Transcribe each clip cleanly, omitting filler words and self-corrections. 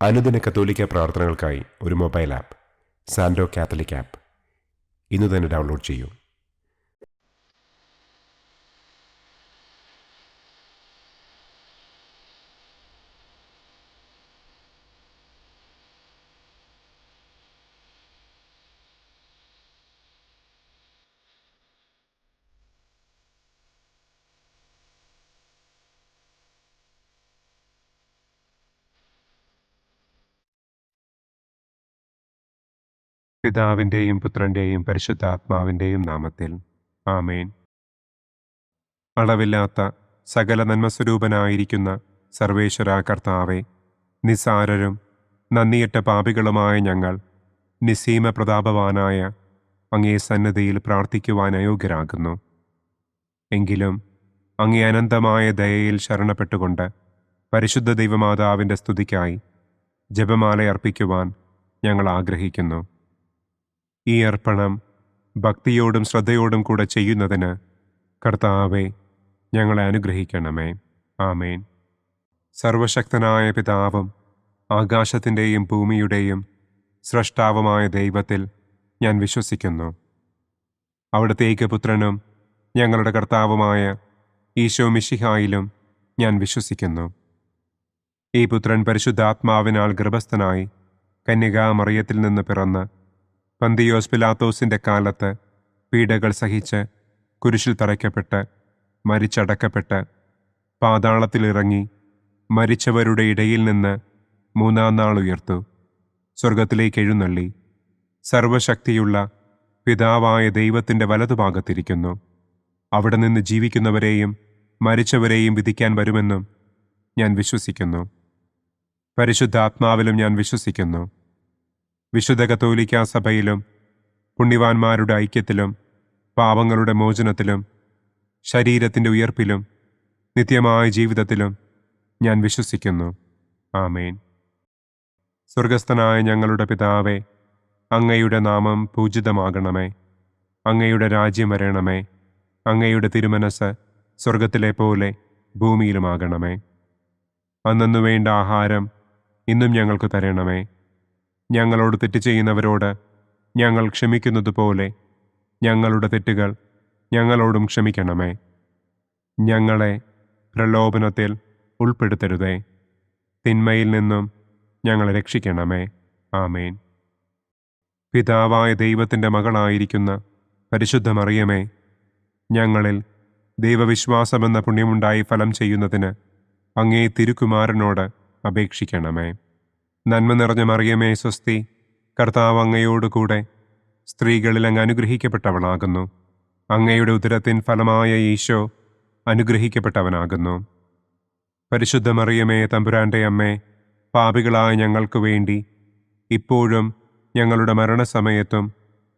അനുദിന കത്തോലിക്ക പ്രാർത്ഥനകൾക്കായി ഒരു മൊബൈൽ ആപ്പ് സാൻഡോ കാത്തലിക് ആപ്പ് ഇന്ന് തന്നെ ഡൗൺലോഡ് ചെയ്യൂ. പിതാവിൻ്റെയും പുത്രൻ്റെയും പരിശുദ്ധാത്മാവിൻ്റെയും നാമത്തിൽ ആമേൻ. അളവില്ലാത്ത സകല നന്മസ്വരൂപനായിരിക്കുന്ന സർവേശ്വര കർത്താവെ, നിസാരരും നന്ദിയറ്റ പാപികളുമായ ഞങ്ങൾ നിസ്സീമ പ്രതാപവാനായ അങ്ങേ സന്നിധിയിൽ പ്രാർത്ഥിക്കുവാൻ അയോഗ്യരാകുന്നു. എങ്കിലും അങ്ങേ അനന്തമായ ദയയിൽ ശരണപ്പെട്ടുകൊണ്ട് പരിശുദ്ധ ദൈവമാതാവിൻ്റെ സ്തുതിക്കായി ജപമാല അർപ്പിക്കുവാൻ ഞങ്ങൾ ആഗ്രഹിക്കുന്നു. ഈ അർപ്പണം ഭക്തിയോടും ശ്രദ്ധയോടും കൂടെ ചെയ്യുന്നതിന് കർത്താവെ ഞങ്ങളെ അനുഗ്രഹിക്കണമേ. ആമേൻ. സർവശക്തനായ പിതാവും ആകാശത്തിൻ്റെയും ഭൂമിയുടെയും സ്രഷ്ടാവുമായ ദൈവത്തിൽ ഞാൻ വിശ്വസിക്കുന്നു. അവിടുത്തെ ഏകപുത്രനും ഞങ്ങളുടെ കർത്താവുമായ ഈശോ മിശിഹായിലും ഞാൻ വിശ്വസിക്കുന്നു. ഈ പുത്രൻ പരിശുദ്ധാത്മാവിനാൽ ഗർഭസ്ഥനായി കന്യകാമറിയത്തിൽ നിന്ന് പിറന്ന് പന്തിയോസ് പിലാത്തോസിൻ്റെ കാലത്ത് പീഡകൾ സഹിച്ച് കുരിശിൽ തറയ്ക്കപ്പെട്ട് മരിച്ചടക്കപ്പെട്ട് പാതാളത്തിലിറങ്ങി മരിച്ചവരുടെ ഇടയിൽ നിന്ന് മൂന്നാം നാൾ ഉയർത്തു സ്വർഗത്തിലേക്ക് എഴുന്നള്ളി സർവശക്തിയുള്ള പിതാവായ ദൈവത്തിൻ്റെ വലതുഭാഗത്തിരിക്കുന്നു. അവിടെ നിന്ന് ജീവിക്കുന്നവരെയും മരിച്ചവരെയും വിധിക്കാൻ വരുമെന്നും ഞാൻ വിശ്വസിക്കുന്നു. പരിശുദ്ധാത്മാവിലും ഞാൻ വിശ്വസിക്കുന്നു. വിശുദ്ധ കത്തോലിക്കാ സഭയിലും പുണ്യവാന്മാരുടെ ഐക്യത്തിലും പാപങ്ങളുടെ മോചനത്തിലും ശരീരത്തിൻ്റെ ഉയർപ്പിലും നിത്യമായ ജീവിതത്തിലും ഞാൻ വിശ്വസിക്കുന്നു. ആമേൻ. സ്വർഗസ്ഥനായ ഞങ്ങളുടെ പിതാവേ, അങ്ങയുടെ നാമം പൂജിതമാകണമേ. അങ്ങയുടെ രാജ്യം വരണമേ. അങ്ങയുടെ തിരുമനസ് സ്വർഗത്തിലെ പോലെ ഭൂമിയിലുമാകണമേ. അന്നന്നു വേണ്ട ആഹാരം ഇന്നും ഞങ്ങൾക്ക് തരണമേ. ഞങ്ങളോട് തെറ്റ് ചെയ്യുന്നവരോട് ഞങ്ങൾ ക്ഷമിക്കുന്നത് പോലെ ഞങ്ങളുടെ തെറ്റുകൾ ഞങ്ങളോടും ക്ഷമിക്കണമേ. ഞങ്ങളെ പ്രലോഭനത്തിൽ ഉൾപ്പെടുത്തരുതേ. തിന്മയിൽ നിന്നും ഞങ്ങളെ രക്ഷിക്കണമേ. ആമേൻ. പിതാവായ ദൈവത്തിൻ്റെ മകളായിരിക്കുന്ന പരിശുദ്ധ മറിയമേ, ഞങ്ങളിൽ ദൈവവിശ്വാസമെന്ന പുണ്യമുണ്ടായി ഫലം ചെയ്യുന്നതിന് അങ്ങേ തിരുക്കുമാരനോട് അപേക്ഷിക്കണമേ. നന്മ നിറഞ്ഞ മറിയമേ സ്വസ്തി, കർത്താവ് അങ്ങയോടുകൂടെ സ്ത്രീകളിൽ അങ്ങ് അനുഗ്രഹിക്കപ്പെട്ടവളാകുന്നു. അങ്ങയുടെ ഉദരത്തിൻ ഫലമായ ഈശോ അനുഗ്രഹിക്കപ്പെട്ടവനാകുന്നു. പരിശുദ്ധ മറിയമേ തമ്പുരാൻ്റെ അമ്മേ, പാപികളായ ഞങ്ങൾക്ക് വേണ്ടി ഇപ്പോഴും ഞങ്ങളുടെ മരണസമയത്തും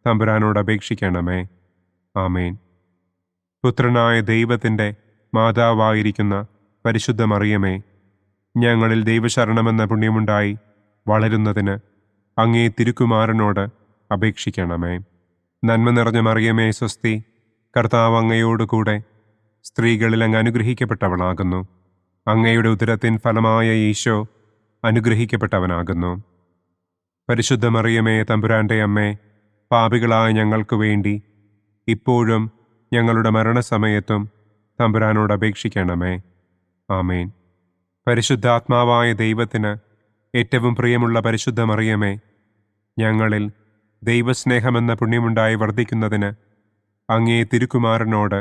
തമ്പുരാനോട് അപേക്ഷിക്കണമേ. ആമേൻ. പുത്രനായ ദൈവത്തിൻ്റെ മാതാവായിരിക്കുന്ന പരിശുദ്ധ മറിയമേ, ഞങ്ങളിൽ ദൈവശരണമെന്ന പുണ്യമുണ്ടായി വളരുന്നതിന് അങ്ങേ തിരുക്കുമാരനോട് അപേക്ഷിക്കണമേ. നന്മ നിറഞ്ഞ മറിയമേ സ്വസ്തി, കർത്താവ് അങ്ങയോടുകൂടെ സ്ത്രീകളിൽ അങ്ങ് അനുഗ്രഹിക്കപ്പെട്ടവളാകുന്നു. അങ്ങയുടെ ഉദരത്തിൻ ഫലമായ ഈശോ അനുഗ്രഹിക്കപ്പെട്ടവനാകുന്നു. പരിശുദ്ധ മറിയമേ തമ്പുരാൻ്റെ അമ്മേ, പാപികളായ ഞങ്ങൾക്ക് വേണ്ടി ഇപ്പോഴും ഞങ്ങളുടെ മരണസമയത്തും തമ്പുരാനോട് അപേക്ഷിക്കണമേ. ആമേൻ. പരിശുദ്ധാത്മാവായ ദൈവത്തിന് ഏറ്റവും പ്രിയമുള്ള പരിശുദ്ധ മറിയമേ, ഞങ്ങളിൽ ദൈവസ്നേഹമെന്ന പുണ്യമുണ്ടായി വർദ്ധിക്കുന്നതിന് അങ്ങേ തിരുക്കുമാരനോട്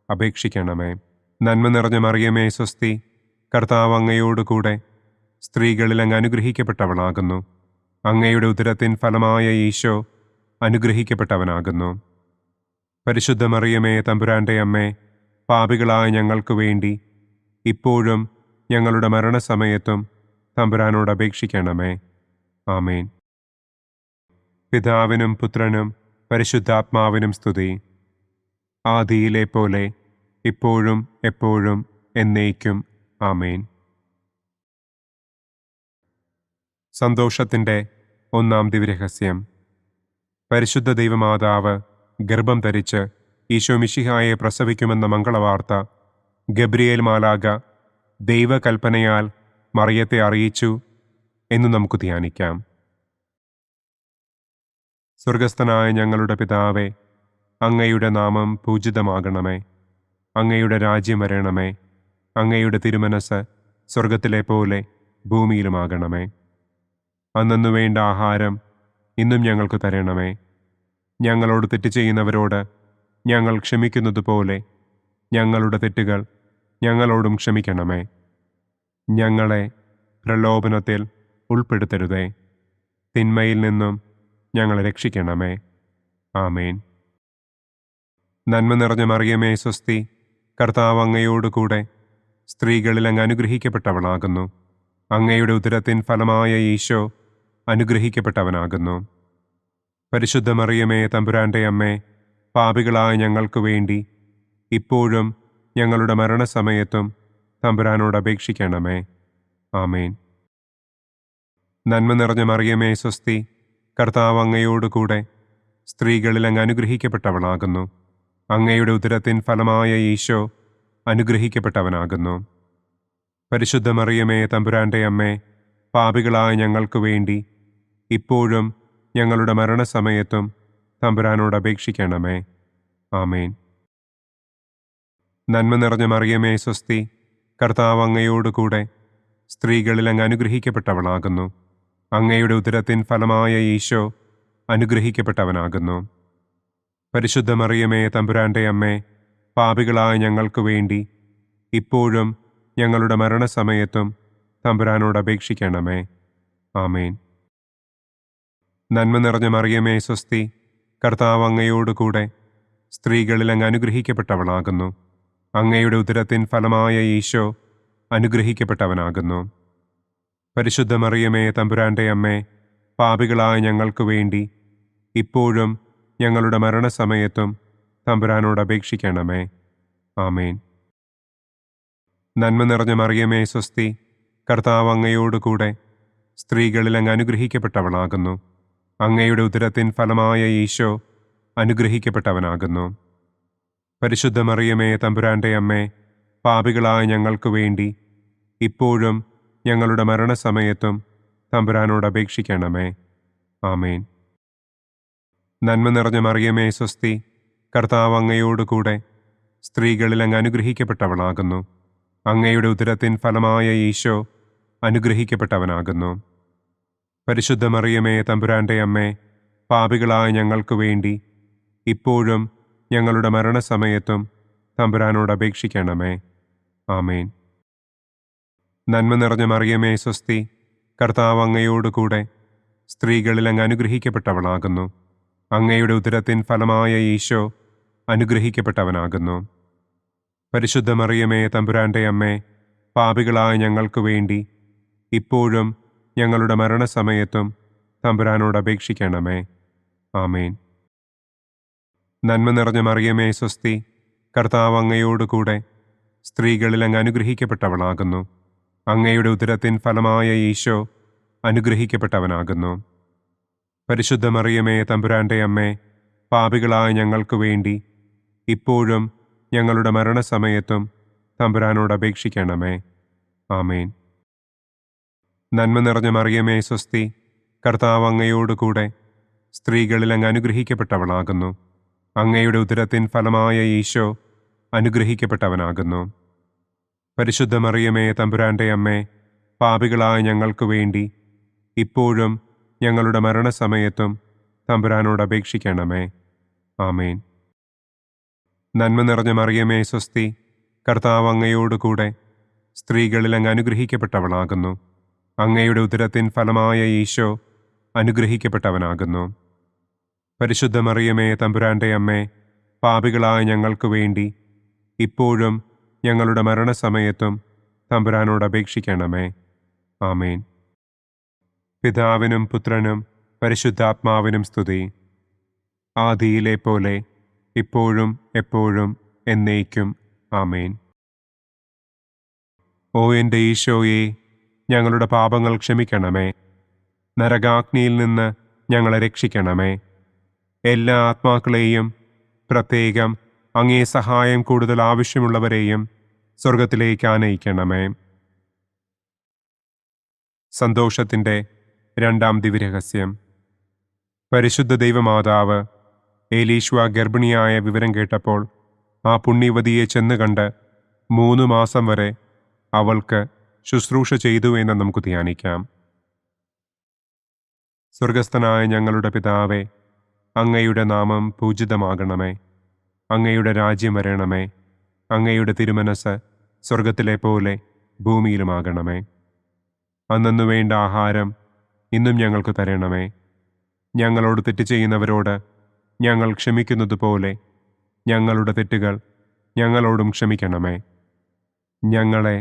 അപേക്ഷിക്കണമേ. നന്മ നിറഞ്ഞ മറിയമേ സ്വസ്തി, കർത്താവ് അങ്ങയോടുകൂടെ സ്ത്രീകളിൽ അങ്ങ് അനുഗ്രഹിക്കപ്പെട്ടവളാകുന്നു. അങ്ങയുടെ ഉദരത്തിൻ ഫലമായ ഈശോ അനുഗ്രഹിക്കപ്പെട്ടവനാകുന്നു. പരിശുദ്ധ മറിയമേ തമ്പുരാൻ്റെ അമ്മേ, പാപികളായ ഞങ്ങൾക്ക് വേണ്ടി ഇപ്പോഴും ഞങ്ങളുടെ മരണസമയത്തും തമ്പുരാനോട് അപേക്ഷിക്കണമേ. ആമേൻ. പിതാവിനും പുത്രനും പരിശുദ്ധാത്മാവിനും സ്തുതി. ആദിയിലെ പോലെ ഇപ്പോഴും എപ്പോഴും എന്നേക്കും. ആമേൻ. സന്തോഷത്തിൻ്റെ ഒന്നാം ദിവ്യരഹസ്യം. പരിശുദ്ധ ദൈവമാതാവ് ഗർഭം ധരിച്ച് ഈശോ മിശിഹായെ പ്രസവിക്കുമെന്ന മംഗളവാർത്ത ഗബ്രിയേൽ മാലാഖ ദൈവകൽപ്പനയാൽ മറിയത്തെ അറിയിച്ചു. എന്ന് നമുക്ക് ധ്യാനിക്കാം. സ്വർഗസ്ഥനായ ഞങ്ങളുടെ പിതാവേ, അങ്ങയുടെ നാമം പൂജിതമാകണമേ. അങ്ങയുടെ രാജ്യം വരണമേ. അങ്ങയുടെ തിരുമനസ് സ്വർഗത്തിലെ പോലെ ഭൂമിയിലുമാകണമേ. അന്നന്നു വേണ്ട ആഹാരം ഇന്നും ഞങ്ങൾക്ക് തരണമേ. ഞങ്ങളോട് തെറ്റ് ചെയ്യുന്നവരോട് ഞങ്ങൾ ക്ഷമിക്കുന്നത് പോലെ ഞങ്ങളുടെ തെറ്റുകൾ ഞങ്ങളോടും ക്ഷമിക്കണമേ. ഞങ്ങളെ പ്രലോഭനത്തിൽ ഉൾപ്പെടുത്തരുതേ. തിന്മയിൽ നിന്നും ഞങ്ങളെ രക്ഷിക്കണമേ. ആമേൻ. നന്മ നിറഞ്ഞ മറിയമേ സ്വസ്തി, കർത്താവ് അങ്ങയോടുകൂടെ സ്ത്രീകളിൽ അങ്ങ് അനുഗ്രഹിക്കപ്പെട്ടവളാകുന്നു. അങ്ങയുടെ ഉദരത്തിൻ ഫലമായ ഈശോ അനുഗ്രഹിക്കപ്പെട്ടവനാകുന്നു. പരിശുദ്ധ മറിയമേ തമ്പുരാൻ്റെ അമ്മേ, പാപികളായ ഞങ്ങൾക്ക് വേണ്ടി ഇപ്പോഴും ഞങ്ങളുടെ മരണസമയത്തും തമ്പുരാനോട് അപേക്ഷിക്കണമേ. ആമേൻ. നന്മ നിറഞ്ഞ മറിയമേ സ്വസ്തി, കർത്താവ് അങ്ങയോടുകൂടെ സ്ത്രീകളിൽ അങ്ങ് അനുഗ്രഹിക്കപ്പെട്ടവളാകുന്നു. അങ്ങയുടെ ഉദരത്തിൻ ഫലമായ ഈശോ അനുഗ്രഹിക്കപ്പെട്ടവനാകുന്നു. പരിശുദ്ധ മറിയമേ തമ്പുരാൻ്റെ അമ്മേ, പാപികളായ ഞങ്ങൾക്ക് വേണ്ടി ഇപ്പോഴും ഞങ്ങളുടെ മരണസമയത്തും തമ്പുരാനോട് അപേക്ഷിക്കണമേ. ആമേൻ. നന്മ നിറഞ്ഞ മറിയമേ സ്വസ്തി, കർത്താവ് അങ്ങയോടുകൂടെ സ്ത്രീകളിൽ അങ്ങ് അനുഗ്രഹിക്കപ്പെട്ടവളാകുന്നു. അങ്ങയുടെ ഉദരത്തിൻ ഫലമായ ഈശോ അനുഗ്രഹിക്കപ്പെട്ടവനാകുന്നു. പരിശുദ്ധ മറിയമേ തമ്പുരാൻ്റെ അമ്മേ, പാപികളായ ഞങ്ങൾക്ക് വേണ്ടി ഇപ്പോഴും ഞങ്ങളുടെ മരണസമയത്തും തമ്പുരാനോട് അപേക്ഷിക്കണമേ. ആമേൻ. നന്മ നിറഞ്ഞ മറിയമേ സ്വസ്തി, കർത്താവ് അങ്ങയോടുകൂടെ സ്ത്രീകളിൽ അങ്ങ് അനുഗ്രഹിക്കപ്പെട്ടവളാകുന്നു. അങ്ങയുടെ ഉദരത്തിൻ ഫലമായ ഈശോ അനുഗ്രഹിക്കപ്പെട്ടവനാകുന്നു. പരിശുദ്ധ മറിയമേ തമ്പുരാൻ്റെ അമ്മേ, പാപികളായ ഞങ്ങൾക്ക് വേണ്ടി ഇപ്പോഴും ഞങ്ങളുടെ മരണസമയത്തും തമ്പുരാനോട് അപേക്ഷിക്കണമേ. ആമേൻ. നന്മ നിറഞ്ഞ മറിയമേ സ്വസ്തി, കർത്താവ് അങ്ങയോടുകൂടെ സ്ത്രീകളിൽ അങ്ങ് അനുഗ്രഹിക്കപ്പെട്ടവളാകുന്നു. അങ്ങയുടെ ഉദരത്തിൻ ഫലമായ ഈശോ അനുഗ്രഹിക്കപ്പെട്ടവനാകുന്നു. പരിശുദ്ധ മറിയമേ തമ്പുരാൻ്റെ അമ്മേ, പാപികളായ ഞങ്ങൾക്ക് വേണ്ടി ഇപ്പോഴും ഞങ്ങളുടെ മരണസമയത്തും തമ്പുരാനോട് അപേക്ഷിക്കണമേ. ആമേൻ. നന്മ നിറഞ്ഞ മറിയമേ സ്വസ്തി, കർത്താവ് അങ്ങയോടുകൂടെ സ്ത്രീകളിൽ അങ്ങ് അനുഗ്രഹിക്കപ്പെട്ടവളാകുന്നു. അങ്ങയുടെ ഉദരത്തിൻ ഫലമായ ഈശോ അനുഗ്രഹിക്കപ്പെട്ടവനാകുന്നു. പരിശുദ്ധ മറിയമേ തമ്പുരാൻ്റെ അമ്മേ, പാപികളായ ഞങ്ങൾക്ക് വേണ്ടി ഇപ്പോഴും ഞങ്ങളുടെ മരണസമയത്തും തമ്പുരാനോട് അപേക്ഷിക്കണമേ. ആമേൻ. നന്മ നിറഞ്ഞ മറിയമേ സ്വസ്തി, കർത്താവ് അങ്ങയോടുകൂടെ സ്ത്രീകളിൽ അങ്ങ് അനുഗ്രഹിക്കപ്പെട്ടവളാകുന്നു. അങ്ങയുടെ ഉദരത്തിൻ ഫലമായ ഈശോ അനുഗ്രഹിക്കപ്പെട്ടവനാകുന്നു. പരിശുദ്ധ മറിയമേ തമ്പുരാൻ്റെ അമ്മേ, പാപികളായ ഞങ്ങൾക്ക് വേണ്ടി ഇപ്പോഴും ഞങ്ങളുടെ മരണസമയത്തും തമ്പുരാനോട് അപേക്ഷിക്കണമേ. ആമേൻ. നന്മ നിറഞ്ഞ മറിയമേ സ്വസ്തി, കർത്താവ് അങ്ങയോടുകൂടെ സ്ത്രീകളിൽ അങ്ങ് അനുഗ്രഹിക്കപ്പെട്ടവളാകുന്നു. അങ്ങയുടെ ഉദരത്തിൻ ഫലമായ ഈശോ അനുഗ്രഹിക്കപ്പെട്ടവനാകുന്നു. പരിശുദ്ധ മറിയമേ തമ്പുരാൻ്റെ അമ്മേ, പാപികളായ ഞങ്ങൾക്ക് വേണ്ടി ഇപ്പോഴും ഞങ്ങളുടെ മരണസമയത്തും തമ്പുരാനോട് അപേക്ഷിക്കണമേ. ആമേൻ. നന്മ നിറഞ്ഞ മറിയമേ സ്വസ്തി, കർത്താവ് അങ്ങയോടുകൂടെ സ്ത്രീകളിൽ അങ്ങ് അനുഗ്രഹിക്കപ്പെട്ടവളാകുന്നു. അങ്ങയുടെ ഉദരത്തിൻ ഫലമായ ഈശോ അനുഗ്രഹിക്കപ്പെട്ടവനാകുന്നു. പരിശുദ്ധ മറിയമേ തമ്പുരാൻ്റെ അമ്മേ, പാപികളായ ഞങ്ങൾക്ക് വേണ്ടി ഇപ്പോഴും ഞങ്ങളുടെ മരണസമയത്തും തമ്പുരാനോട് അപേക്ഷിക്കണമേ. ആമേൻ. നന്മ നിറഞ്ഞ മറിയമേ സ്വസ്തി, കർത്താവ് അങ്ങയോടുകൂടെ സ്ത്രീകളിൽ അങ്ങ് അനുഗ്രഹിക്കപ്പെട്ടവളാകുന്നു. അങ്ങയുടെ ഉദരത്തിൻ ഫലമായ ഈശോ അനുഗ്രഹിക്കപ്പെട്ടവനാകുന്നു. പരിശുദ്ധ മറിയമേ തമ്പുരാൻ്റെ അമ്മേ, പാപികളായ ഞങ്ങൾക്ക് വേണ്ടി ഇപ്പോഴും ഞങ്ങളുടെ മരണസമയത്തും തമ്പുരാനോട് അപേക്ഷിക്കണമേ. ആമേൻ. പിതാവിനും പുത്രനും പരിശുദ്ധാത്മാവിനും സ്തുതി. ആദിയിലെ പോലെ ഇപ്പോഴും എപ്പോഴും എന്നേക്കും. ആമേൻ. ഓ എൻ്റെ ഈശോയെ, ഞങ്ങളുടെ പാപങ്ങൾ ക്ഷമിക്കണമേ. നരകാഗ്നിയിൽ നിന്ന് ഞങ്ങളെ രക്ഷിക്കണമേ. എല്ലാ ആത്മാക്കളെയും, പ്രത്യേകം അങ്ങേ സഹായം കൂടുതൽ ആവശ്യമുള്ളവരെയും സ്വർഗത്തിലേക്ക് ആനയിക്കണമേ. സന്തോഷത്തിൻ്റെ രണ്ടാം ദിവ്യരഹസ്യം. പരിശുദ്ധ ദൈവമാതാവ് ഏലീശ്വ ഗർഭിണിയായ വിവരം കേട്ടപ്പോൾ ആ പുണ്യവതിയെ ചെന്ന് കണ്ട് 3 മാസം വരെ അവൾക്ക് ശുശ്രൂഷ ചെയ്തു എന്ന് നമുക്ക് ധ്യാനിക്കാം. സ്വർഗസ്ഥനായ ഞങ്ങളുടെ പിതാവേ, അങ്ങയുടെ നാമം പൂജിതമാകണമേ. അങ്ങയുടെ രാജ്യം വരണമേ. അങ്ങയുടെ തിരുമനസ് സ്വർഗത്തിലെ പോലെ ഭൂമിയിലുമാകണമേ. അന്നന്നു വേണ്ട ആഹാരം ഇന്നും ഞങ്ങൾക്ക് തരണമേ. ഞങ്ങളോട് തെറ്റ് ചെയ്യുന്നവരോട് ഞങ്ങൾ ക്ഷമിക്കുന്നത് പോലെ ഞങ്ങളുടെ തെറ്റുകൾ ഞങ്ങളോടും ക്ഷമിക്കണമേ. ഞങ്ങളെ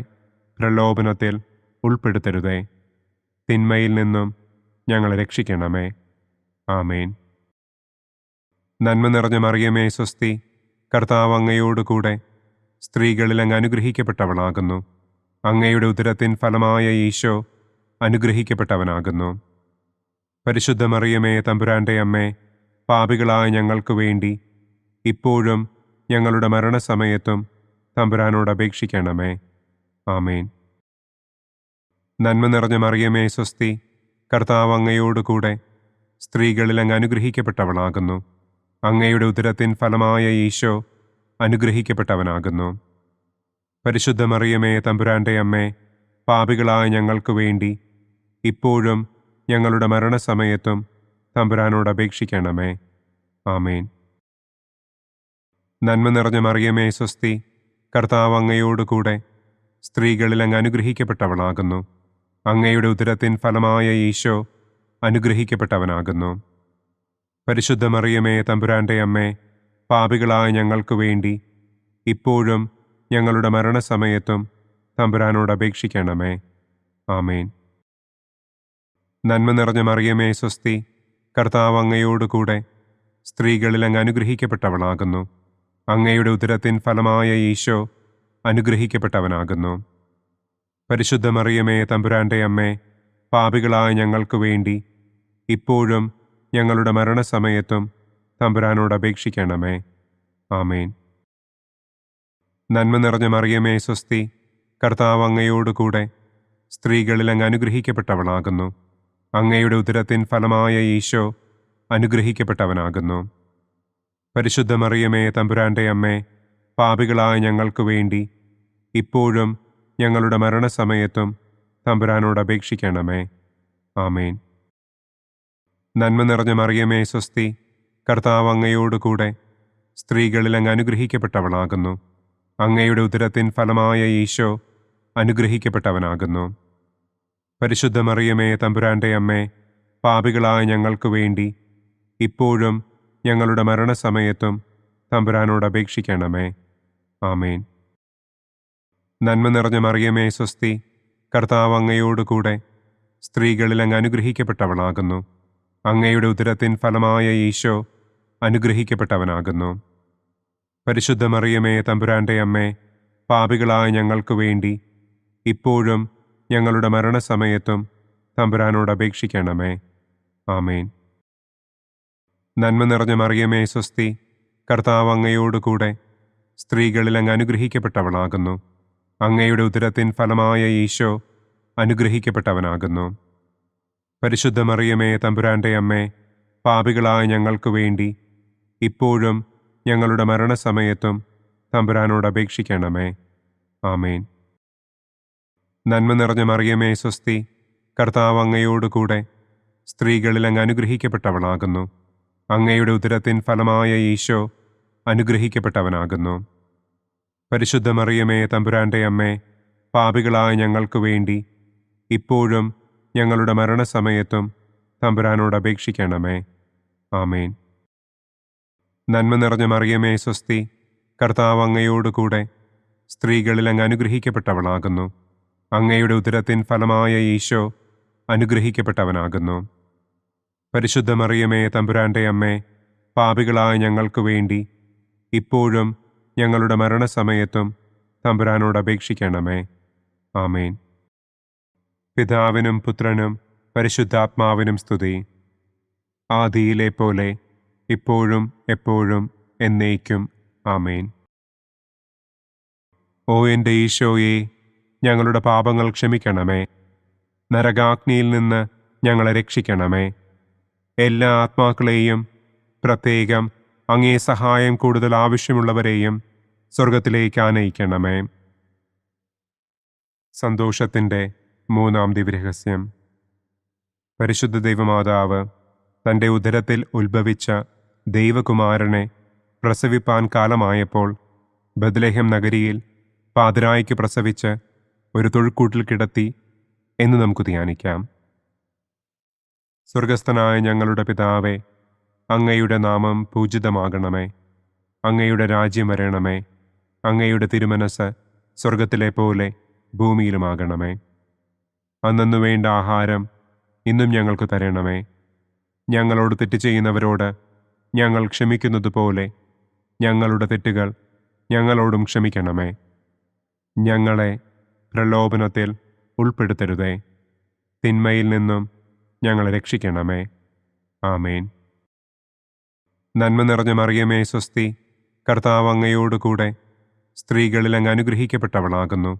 പ്രലോഭനത്തിൽ ഉൾപ്പെടുത്തരുതേ. തിന്മയിൽ നിന്നും ഞങ്ങളെ രക്ഷിക്കണമേ. ആമേൻ. നന്മ നിറഞ്ഞ മറിയമേ സ്വസ്തി, കർത്താവ് അങ്ങയോട് കൂടെ സ്ത്രീകളിൽ അങ്ങ് അനുഗ്രഹിക്കപ്പെട്ടവളാകുന്നു. അങ്ങയുടെ ഉദരത്തിൻ ഫലമായ ഈശോ അനുഗ്രഹിക്കപ്പെട്ടവനാകുന്നു. പരിശുദ്ധ മറിയമേ തമ്പുരാൻ്റെ അമ്മേ, പാപികളായ ഞങ്ങൾക്ക് വേണ്ടി ഇപ്പോഴും ഞങ്ങളുടെ മരണസമയത്തും തമ്പുരാനോട് അപേക്ഷിക്കണമേ. ആമേൻ. നന്മ നിറഞ്ഞ മറിയമേ സ്വസ്തി, കർത്താവ് അങ്ങയോട് കൂടെ സ്ത്രീകളിൽ അങ്ങ് അനുഗ്രഹിക്കപ്പെട്ടവളാകുന്നു. അങ്ങയുടെ ഉദരത്തിൻ ഫലമായ ഈശോ അനുഗ്രഹിക്കപ്പെട്ടവനാകുന്നു. പരിശുദ്ധ മറിയമേ തമ്പുരാൻ്റെ അമ്മേ, പാപികളായ ഞങ്ങൾക്ക് വേണ്ടി ഇപ്പോഴും ഞങ്ങളുടെ മരണസമയത്തും തമ്പുരാനോട് അപേക്ഷിക്കണമേ. ആമേൻ. നന്മ നിറഞ്ഞ മറിയമേ സ്വസ്തി, കർത്താവ് അങ്ങയോട് കൂടെ സ്ത്രീകളിൽ അങ്ങ് അനുഗ്രഹിക്കപ്പെട്ടവളാകുന്നു. അങ്ങയുടെ ഉദരത്തിൻ ഫലമായ ഈശോ അനുഗ്രഹിക്കപ്പെട്ടവനാകുന്നു. പരിശുദ്ധ മറിയമേ തമ്പുരാൻ്റെ അമ്മേ, പാപികളായ ഞങ്ങൾക്ക് വേണ്ടി ഇപ്പോഴും ഞങ്ങളുടെ മരണസമയത്തും തമ്പുരാനോട് അപേക്ഷിക്കണമേ. ആമേൻ. നന്മ നിറഞ്ഞ മറിയമേ സ്വസ്തി, കർത്താവ് അങ്ങയോട് കൂടെ സ്ത്രീകളിൽ അങ്ങ് അനുഗ്രഹിക്കപ്പെട്ടവളാകുന്നു. അങ്ങയുടെ ഉദരത്തിൻ ഫലമായ ഈശോ അനുഗ്രഹിക്കപ്പെട്ടവനാകുന്നു. പരിശുദ്ധ മറിയമേ തമ്പുരാൻ്റെ അമ്മേ, പാപികളായ ഞങ്ങൾക്ക് വേണ്ടി ഇപ്പോഴും ഞങ്ങളുടെ മരണസമയത്തും തമ്പുരാനോട് അപേക്ഷിക്കണമേ. ആമേൻ. നന്മ നിറഞ്ഞ മറിയമേ സ്വസ്തി, കർത്താവ് അങ്ങയോട് കൂടെ സ്ത്രീകളിൽ അങ്ങ് അനുഗ്രഹിക്കപ്പെട്ടവളാകുന്നു. അങ്ങയുടെ ഉദരത്തിൻ ഫലമായ ഈശോ അനുഗ്രഹിക്കപ്പെട്ടവനാകുന്നു. പരിശുദ്ധ മറിയമേ തമ്പുരാൻ്റെ അമ്മേ, പാപികളായ ഞങ്ങൾക്ക് വേണ്ടി ഇപ്പോഴും ഞങ്ങളുടെ മരണസമയത്തും തമ്പുരാനോട് അപേക്ഷിക്കണമേ. ആമേൻ. നന്മ നിറഞ്ഞ മറിയമേ സ്വസ്തി, കർത്താവ് അങ്ങയോട് കൂടെ സ്ത്രീകളിൽ അങ്ങ് അനുഗ്രഹിക്കപ്പെട്ടവളാകുന്നു. അങ്ങയുടെ ഉദരത്തിൻ ഫലമായ ഈശോ അനുഗ്രഹിക്കപ്പെട്ടവനാകുന്നു. പരിശുദ്ധ മറിയമേ തമ്പുരാൻ്റെ അമ്മേ, പാപികളായ ഞങ്ങൾക്ക് വേണ്ടി ഇപ്പോഴും ഞങ്ങളുടെ മരണസമയത്തും തമ്പുരാനോട് അപേക്ഷിക്കണമേ. ആമേൻ. നന്മ നിറഞ്ഞ മറിയമേ സ്വസ്തി, കർത്താവ് അങ്ങയോട് കൂടെ സ്ത്രീകളിൽ അങ്ങ് അനുഗ്രഹിക്കപ്പെട്ടവളാകുന്നു. അങ്ങയുടെ ഉദരത്തിൻ ഫലമായ ഈശോ അനുഗ്രഹിക്കപ്പെട്ടവനാകുന്നു. പരിശുദ്ധ മറിയമേ തമ്പുരാൻ്റെ അമ്മേ, പാപികളായ ഞങ്ങൾക്ക് വേണ്ടി ഇപ്പോഴും ഞങ്ങളുടെ മരണസമയത്തും തമ്പുരാനോട് അപേക്ഷിക്കണമേ. ആമേൻ. നന്മ നിറഞ്ഞ മറിയമേ സ്വസ്തി, കർത്താവ് അങ്ങയോട് കൂടെ സ്ത്രീകളിൽ അങ്ങ് അനുഗ്രഹിക്കപ്പെട്ടവളാകുന്നു. അങ്ങയുടെ ഉദരത്തിൻ ഫലമായ ഈശോ അനുഗ്രഹിക്കപ്പെട്ടവനാകുന്നു. പരിശുദ്ധ മറിയമേ തമ്പുരാൻ്റെ അമ്മേ, പാപികളായ ഞങ്ങൾക്ക് വേണ്ടി ഇപ്പോഴും ഞങ്ങളുടെ മരണസമയത്തും തമ്പുരാനോട് അപേക്ഷിക്കണമേ. ആമേൻ. നന്മ നിറഞ്ഞ മറിയമേ സ്വസ്തി, കർത്താവ് അങ്ങയോട് കൂടെ സ്ത്രീകളിൽ അങ്ങ് അനുഗ്രഹിക്കപ്പെട്ടവളാകുന്നു. അങ്ങയുടെ ഉദരത്തിൻ ഫലമായ ഈശോ അനുഗ്രഹിക്കപ്പെട്ടവനാകുന്നു. പരിശുദ്ധ മറിയമേ തമ്പുരാൻ്റെ അമ്മേ, പാപികളായ ഞങ്ങൾക്ക് വേണ്ടി ഇപ്പോഴും ഞങ്ങളുടെ മരണസമയത്തും തമ്പുരാനോട് അപേക്ഷിക്കണമേ. ആമേൻ. നന്മ നിറഞ്ഞ മറിയമേ സ്വസ്തി, കർത്താവ് അങ്ങയോട് കൂടെ സ്ത്രീകളിൽ അങ്ങ് അനുഗ്രഹിക്കപ്പെട്ടവളാകുന്നു. അങ്ങയുടെ ഉദരത്തിൻ ഫലമായ ഈശോ അനുഗ്രഹിക്കപ്പെട്ടവനാകുന്നു. പരിശുദ്ധ മറിയമേ തമ്പുരാൻ്റെ അമ്മേ, പാപികളായ ഞങ്ങൾക്ക് വേണ്ടി ഇപ്പോഴും ഞങ്ങളുടെ മരണസമയത്തും തമ്പുരാനോട് അപേക്ഷിക്കണമേ. ആമേൻ. പിതാവിനും പുത്രനും പരിശുദ്ധാത്മാവിനും സ്തുതി. ആദിയിലെ പോലെ ഇപ്പോഴും എപ്പോഴും എന്നേക്കും. ആമേൻ. ഓ എൻ്റെ ഈശോയെ, ഞങ്ങളുടെ പാപങ്ങൾ ക്ഷമിക്കണമേ. നരകാഗ്നിയിൽ നിന്ന് ഞങ്ങളെ രക്ഷിക്കണമേ. എല്ലാ ആത്മാക്കളെയും, പ്രത്യേകം അങ്ങേ സഹായം കൂടുതൽ ആവശ്യമുള്ളവരെയും സ്വർഗത്തിലേക്ക് ആനയിക്കണമേ. സന്തോഷത്തിൻ്റെ മൂന്നാം ദിവ്യരഹസ്യം. പരിശുദ്ധ ദൈവമാതാവ് തൻ്റെ ഉദരത്തിൽ ഉത്ഭവിച്ച ദൈവകുമാരനെ പ്രസവിപ്പാൻ കാലമായപ്പോൾ ബത്ലഹേം നഗരിയിൽ പാതിരായ്ക്ക് പ്രസവിച്ച് ഒരു തൊഴുക്കൂട്ടിൽ കിടത്തി എന്ന് നമുക്ക് ധ്യാനിക്കാം. സ്വർഗസ്ഥനായ ഞങ്ങളുടെ പിതാവേ, അങ്ങയുടെ നാമം പൂജിതമാകണമേ. അങ്ങയുടെ രാജ്യം വരണമേ. അങ്ങയുടെ തിരുമനസ് സ്വർഗത്തിലെ പോലെ ഭൂമിയിലുമാകണമേ. അന്നന്നു വേണ്ട ആഹാരം ഇന്നും ഞങ്ങൾക്ക് തരണമേ. ഞങ്ങളോട് തെറ്റ് ചെയ്യുന്നവരോട് ഞങ്ങൾ ക്ഷമിക്കുന്നത് പോലെ ഞങ്ങളുടെ തെറ്റുകൾ ഞങ്ങളോടും ക്ഷമിക്കണമേ. ഞങ്ങളെ പ്രലോഭനത്തിൽ ഉൾപ്പെടുത്തരുതേ. തിന്മയിൽ നിന്നും ഞങ്ങളെ രക്ഷിക്കണമേ. ആമേൻ. നന്മ നിറഞ്ഞ മറിയമേ സ്വസ്തി, കർത്താവ് അങ്ങയോടുകൂടെ സ്ത്രീകളിൽ അങ്ങ് അനുഗ്രഹിക്കപ്പെട്ടവളാകുന്നു.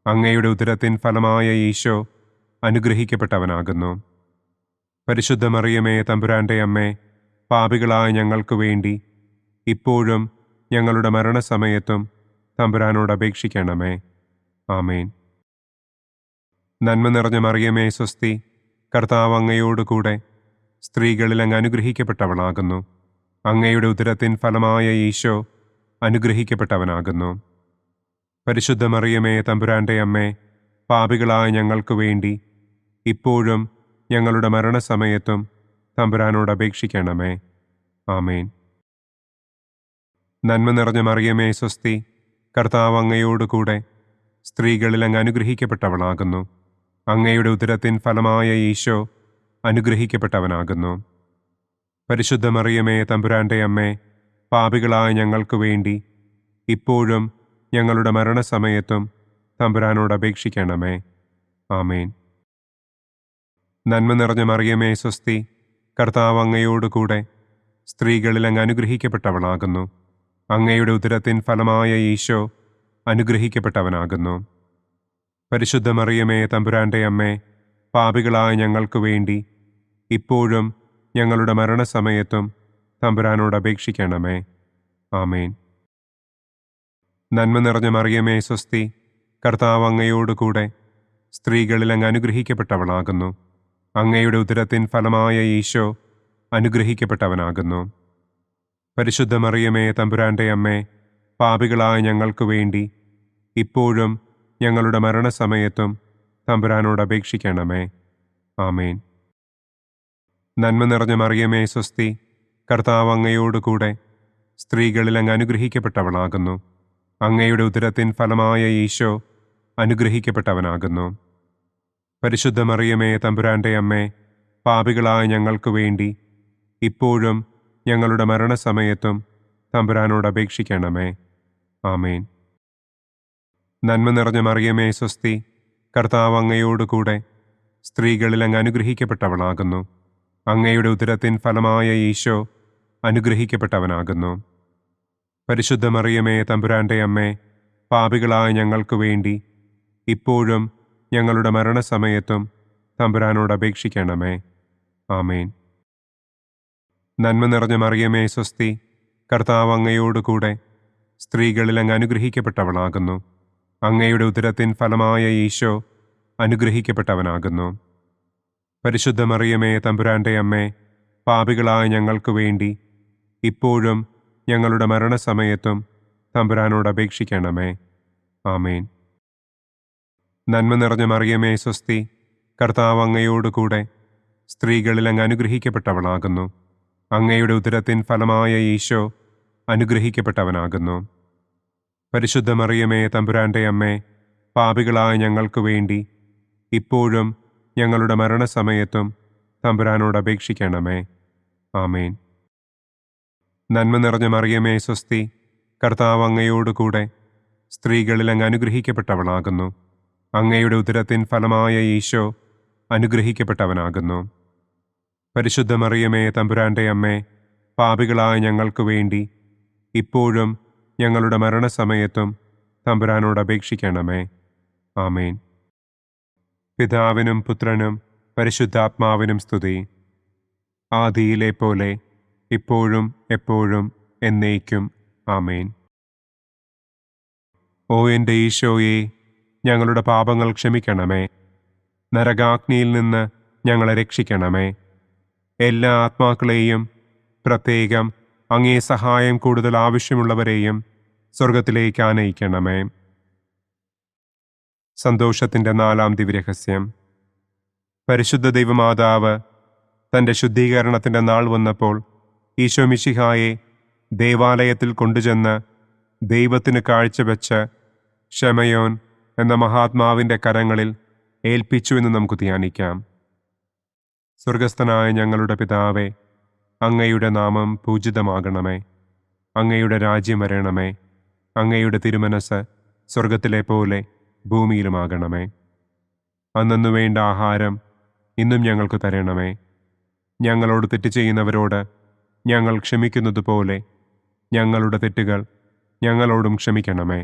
അങ്ങയുടെ ഉദരത്തിൻ ഫലമായ ഈശോ അനുഗ്രഹിക്കപ്പെട്ടവനാകുന്നു. പരിശുദ്ധ മറിയമേ തമ്പുരാൻ്റെ അമ്മേ, പാപികളായ ഞങ്ങൾക്ക് വേണ്ടി ഇപ്പോഴും ഞങ്ങളുടെ മരണസമയത്തും തമ്പുരാനോട് അപേക്ഷിക്കണമേ. ആമേൻ. നന്മ നിറഞ്ഞ മറിയമേ സ്വസ്തി, കർത്താവ് അങ്ങയോടുകൂടെ സ്ത്രീകളിൽ അങ്ങ് അനുഗ്രഹിക്കപ്പെട്ടവളാകുന്നു. അങ്ങയുടെ ഉദരത്തിൻ ഫലമായ ഈശോ അനുഗ്രഹിക്കപ്പെട്ടവനാകുന്നു. പരിശുദ്ധ മറിയമേ തമ്പുരാൻ്റെ അമ്മേ, പാപികളായ ഞങ്ങൾക്ക് വേണ്ടി ഇപ്പോഴും ഞങ്ങളുടെ മരണസമയത്തും തമ്പുരാനോട് അപേക്ഷിക്കണമേ. ആമേൻ. നന്മ നിറഞ്ഞ മറിയമേ സ്വസ്തി, കർത്താവ് അങ്ങയോടുകൂടെ സ്ത്രീകളിൽ അങ്ങ് അനുഗ്രഹിക്കപ്പെട്ടവളാകുന്നു. അങ്ങയുടെ ഉദരത്തിൻ ഫലമായ ഈശോ അനുഗ്രഹിക്കപ്പെട്ടവനാകുന്നു. പരിശുദ്ധ മറിയമേ തമ്പുരാൻ്റെ അമ്മേ, പാപികളായ ഞങ്ങൾക്ക് വേണ്ടി ഇപ്പോഴും ഞങ്ങളുടെ മരണസമയത്തും തമ്പുരാനോട് അപേക്ഷിക്കണമേ. ആമേൻ. നന്മ നിറഞ്ഞ മറിയമേ സ്വസ്തി, കർത്താവ് അങ്ങയോടുകൂടെ സ്ത്രീകളിൽ അങ്ങ് അനുഗ്രഹിക്കപ്പെട്ടവളാകുന്നു. അങ്ങയുടെ ഉദരത്തിൻ ഫലമായ ഈശോ അനുഗ്രഹിക്കപ്പെട്ടവനാകുന്നു. പരിശുദ്ധ മറിയമേ തമ്പുരാൻ്റെ അമ്മേ, പാപികളായ ഞങ്ങൾക്ക് വേണ്ടി ഇപ്പോഴും ഞങ്ങളുടെ മരണസമയത്തും തമ്പുരാനോട് അപേക്ഷിക്കണമേ. ആമേൻ. നന്മ നിറഞ്ഞ മറിയമേ സ്വസ്തി, കർത്താവ് അങ്ങയോടുകൂടെ സ്ത്രീകളിൽ അങ്ങ് അനുഗ്രഹിക്കപ്പെട്ടവളാകുന്നു. അങ്ങയുടെ ഉദരത്തിൻ ഫലമായ ഈശോ അനുഗ്രഹിക്കപ്പെട്ടവനാകുന്നു. പരിശുദ്ധ മറിയമേ തമ്പുരാൻ്റെ അമ്മേ, പാപികളായ ഞങ്ങൾക്ക് വേണ്ടി ഇപ്പോഴും ഞങ്ങളുടെ മരണസമയത്തും തമ്പുരാനോട് അപേക്ഷിക്കണമേ. ആമേൻ. നന്മ നിറഞ്ഞ മറിയമേ സ്വസ്തി, കർത്താവ് അങ്ങയോടുകൂടെ സ്ത്രീകളിൽ അങ്ങ് അനുഗ്രഹിക്കപ്പെട്ടവളാകുന്നു. അങ്ങയുടെ ഉദരത്തിൻ ഫലമായ ഈശോ അനുഗ്രഹിക്കപ്പെട്ടവനാകുന്നു. പരിശുദ്ധ മറിയമേ തമ്പുരാൻ്റെ അമ്മേ, പാപികളായ ഞങ്ങൾക്ക് വേണ്ടി ഇപ്പോഴും ഞങ്ങളുടെ മരണസമയത്തും തമ്പുരാനോട് അപേക്ഷിക്കണമേ. ആമേൻ. നന്മ നിറഞ്ഞ മറിയമേ സ്വസ്തി, കർത്താവ് അങ്ങയോടുകൂടെ സ്ത്രീകളിൽ അങ്ങ് അനുഗ്രഹിക്കപ്പെട്ടവളാകുന്നു. അങ്ങയുടെ ഉദരത്തിൻ ഫലമായ ഈശോ അനുഗ്രഹിക്കപ്പെട്ടവനാകുന്നു. പരിശുദ്ധ മറിയമേ തമ്പുരാൻ്റെ അമ്മേ, പാപികളായ ഞങ്ങൾക്ക് വേണ്ടി ഇപ്പോഴും ഞങ്ങളുടെ മരണസമയത്തും തമ്പുരാനോട് അപേക്ഷിക്കണമേ. ആമേൻ. നന്മ നിറഞ്ഞ മറിയമേ സ്വസ്തി, കർത്താവ് അങ്ങയോടുകൂടെ സ്ത്രീകളിൽ അങ്ങ് അനുഗ്രഹിക്കപ്പെട്ടവളാകുന്നു. അങ്ങയുടെ ഉദരത്തിൻ ഫലമായ ഈശോ അനുഗ്രഹിക്കപ്പെട്ടവനാകുന്നു. പരിശുദ്ധ മറിയമേ തമ്പുരാൻ്റെ അമ്മേ, പാപികളായ ഞങ്ങൾക്ക് വേണ്ടി ഇപ്പോഴും ഞങ്ങളുടെ മരണസമയത്തും തമ്പുരാനോട് അപേക്ഷിക്കണമേ. ആമേൻ. നന്മ നിറഞ്ഞ മറിയമേ സ്വസ്തി, കർത്താവ് അങ്ങയോടുകൂടെ സ്ത്രീകളിൽ അങ്ങ് അനുഗ്രഹിക്കപ്പെട്ടവളാകുന്നു. അങ്ങയുടെ ഉദരത്തിൻ ഫലമായ ഈശോ അനുഗ്രഹിക്കപ്പെട്ടവനാകുന്നു. പരിശുദ്ധ മറിയമേ തമ്പുരാൻ്റെ അമ്മേ, പാപികളായ ഞങ്ങൾക്ക് വേണ്ടി ഇപ്പോഴും ഞങ്ങളുടെ മരണസമയത്തും തമ്പുരാനോട് അപേക്ഷിക്കണമേ. ആമേൻ. നന്മ നിറഞ്ഞ മറിയമേ സ്വസ്തി, കർത്താവ് അങ്ങയോടുകൂടെ സ്ത്രീകളിൽ അങ്ങ് അനുഗ്രഹിക്കപ്പെട്ടവളാകുന്നു. അങ്ങയുടെ ഉദരത്തിൻ ഫലമായ ഈശോ അനുഗ്രഹിക്കപ്പെട്ടവനാകുന്നു. പരിശുദ്ധ മറിയമേ തമ്പുരാൻ്റെ അമ്മേ, പാപികളായ ഞങ്ങൾക്ക് വേണ്ടി ഇപ്പോഴും ഞങ്ങളുടെ മരണസമയത്തും തമ്പുരാനോട് അപേക്ഷിക്കണമേ. ആമേൻ. പിതാവിനും പുത്രനും പരിശുദ്ധാത്മാവിനും സ്തുതി. ആദിയിലെ പോലെ ഇപ്പോഴും എപ്പോഴും എന്നേക്കും. ആമേൻ. ഓ എൻ്റെ ഈശോയെ, ഞങ്ങളുടെ പാപങ്ങൾ ക്ഷമിക്കണമേ. നരകാഗ്നിയിൽ നിന്ന് ഞങ്ങളെ രക്ഷിക്കണമേ. എല്ലാ ആത്മാക്കളെയും, പ്രത്യേകം അങ്ങേ സഹായം കൂടുതൽ ആവശ്യമുള്ളവരെയും സ്വർഗത്തിലേക്ക് ആനയിക്കണമേ. സന്തോഷത്തിൻ്റെ 4-ാം ദിവ്യരഹസ്യം. പരിശുദ്ധ ദൈവമാതാവ് തൻ്റെ ശുദ്ധീകരണത്തിൻ്റെ നാൾ വന്നപ്പോൾ ഈശോ മിശിഹായെ ദേവാലയത്തിൽ കൊണ്ടുചെന്ന് ദൈവത്തിന് കാഴ്ചവെച്ച് ശമയോൻ എന്ന മഹാത്മാവിൻ്റെ കരങ്ങളിൽ ഏൽപ്പിച്ചു എന്ന് നമുക്ക് ധ്യാനിക്കാം. സ്വർഗസ്ഥനായ ഞങ്ങളുടെ പിതാവേ, അങ്ങയുടെ നാമം പൂജിതമാകണമേ. അങ്ങയുടെ രാജ്യം വരണമേ. അങ്ങയുടെ തിരുമനസ് സ്വർഗത്തിലെ പോലെ ഭൂമിയിലുമാകണമേ. അന്നന്നു വേണ്ട ആഹാരം ഇന്നും ഞങ്ങൾക്ക് തരണമേ. ഞങ്ങളോട് തെറ്റ് ചെയ്യുന്നവരോട് ഞങ്ങൾ ക്ഷമിക്കുന്നത് പോലെ ഞങ്ങളുടെ തെറ്റുകൾ ഞങ്ങളോടും ക്ഷമിക്കണമേ.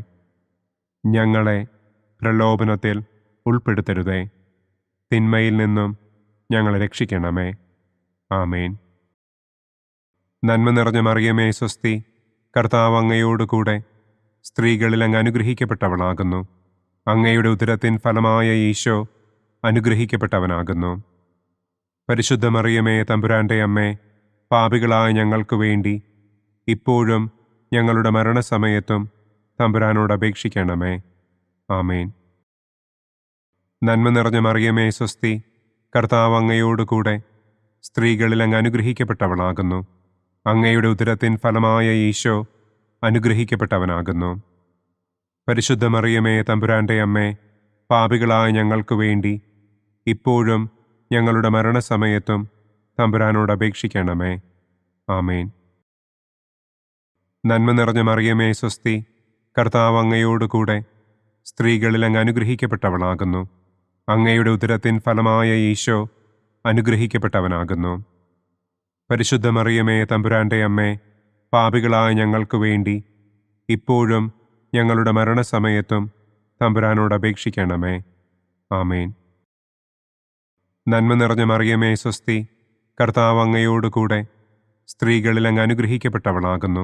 ഞങ്ങളെ പ്രലോഭനത്തിൽ ഉൾപ്പെടുത്തരുതേ. തിന്മയിൽ നിന്നും ഞങ്ങളെ രക്ഷിക്കണമേ. ആമേൻ. നന്മ നിറഞ്ഞ മറിയമേ സ്വസ്തി, കർത്താവ് അങ്ങയോട് കൂടെ സ്ത്രീകളിൽ അങ്ങ് അനുഗ്രഹിക്കപ്പെട്ടവളാകുന്നു. അങ്ങയുടെ ഉദരത്തിൻ ഫലമായ ഈശോ അനുഗ്രഹിക്കപ്പെട്ടവനാകുന്നു. പരിശുദ്ധ മറിയമേ, തമ്പുരാൻ്റെ അമ്മേ, പാപികളായ ഞങ്ങൾക്ക് വേണ്ടി ഇപ്പോഴും ഞങ്ങളുടെ മരണസമയത്തും തമ്പുരാനോട് അപേക്ഷിക്കണമേ. ആമേൻ. നന്മ നിറഞ്ഞ മറിയമേ സ്വസ്തി, കർത്താവ് അങ്ങയോട് കൂടെ സ്ത്രീകളിൽ അങ്ങ് അനുഗ്രഹിക്കപ്പെട്ടവളാകുന്നു. അങ്ങയുടെ ഉദരത്തിൻ ഫലമായ ഈശോ അനുഗ്രഹിക്കപ്പെട്ടവനാകുന്നു. പരിശുദ്ധ മറിയമേ, തമ്പുരാൻ്റെ അമ്മേ, പാപികളായ ഞങ്ങൾക്ക് വേണ്ടി ഇപ്പോഴും ഞങ്ങളുടെ മരണസമയത്തും തമ്പുരാനോട് അപേക്ഷിക്കണമേ. ആമേൻ. നന്മ നിറഞ്ഞ മറിയമേ സ്വസ്തി, കർത്താവ് അങ്ങയോട് കൂടെ സ്ത്രീകളിൽ അങ്ങ് അനുഗ്രഹിക്കപ്പെട്ടവളാകുന്നു. അങ്ങയുടെ ഉദരത്തിൻ ഫലമായ ഈശോ അനുഗ്രഹിക്കപ്പെട്ടവനാകുന്നു. പരിശുദ്ധ മറിയമേ, തമ്പുരാൻ്റെ അമ്മേ, പാപികളായ ഞങ്ങൾക്ക് വേണ്ടി ഇപ്പോഴും ഞങ്ങളുടെ മരണസമയത്തും തമ്പുരാനോട് അപേക്ഷിക്കണമേ. ആമേൻ. നന്മ നിറഞ്ഞ മറിയമേ സ്വസ്തി, കർത്താവ് അങ്ങയോട് കൂടെ സ്ത്രീകളിൽ അങ്ങ് അനുഗ്രഹിക്കപ്പെട്ടവളാകുന്നു.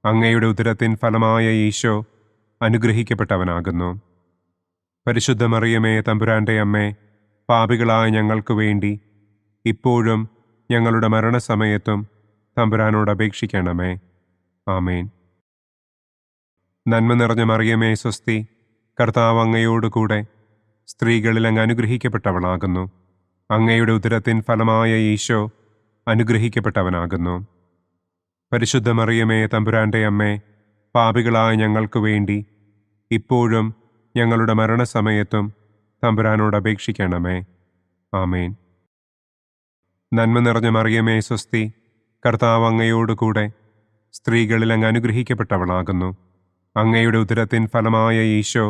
അങ്ങയുടെ ഉദരത്തിൻ ഫലമായ ഈശോ അനുഗ്രഹിക്കപ്പെട്ടവനാകുന്നു. പരിശുദ്ധ മറിയമേ, തമ്പുരാൻ്റെ അമ്മേ, പാപികളായ ഞങ്ങൾക്ക് വേണ്ടി ഇപ്പോഴും ഞങ്ങളുടെ മരണസമയത്തും തമ്പുരാനോട് അപേക്ഷിക്കണമേ. ആമേൻ. നന്മ നിറഞ്ഞ മറിയമേ സ്വസ്തി, കർത്താവ് അങ്ങയോട് കൂടെ സ്ത്രീകളിൽ അങ്ങ് അനുഗ്രഹിക്കപ്പെട്ടവളാകുന്നു. അങ്ങയുടെ ഉദരത്തിൻ ഫലമായ ഈശോ അനുഗ്രഹിക്കപ്പെട്ടവനാകുന്നു. പരിശുദ്ധ മറിയമേ, തമ്പുരാൻ്റെ അമ്മേ, പാപികളായ ഞങ്ങൾക്ക് വേണ്ടി ഇപ്പോഴും ഞങ്ങളുടെ മരണസമയത്തും തമ്പുരാനോട് അപേക്ഷിക്കണമേ. ആമേൻ. നന്മ നിറഞ്ഞ മറിയമേ സ്വസ്തി, കർത്താവ് അങ്ങയോട് കൂടെ സ്ത്രീകളിൽ അങ്ങ് അനുഗ്രഹിക്കപ്പെട്ടവളാകുന്നു. അങ്ങയുടെ ഉദരത്തിൻ ഫലമായ ഈശോ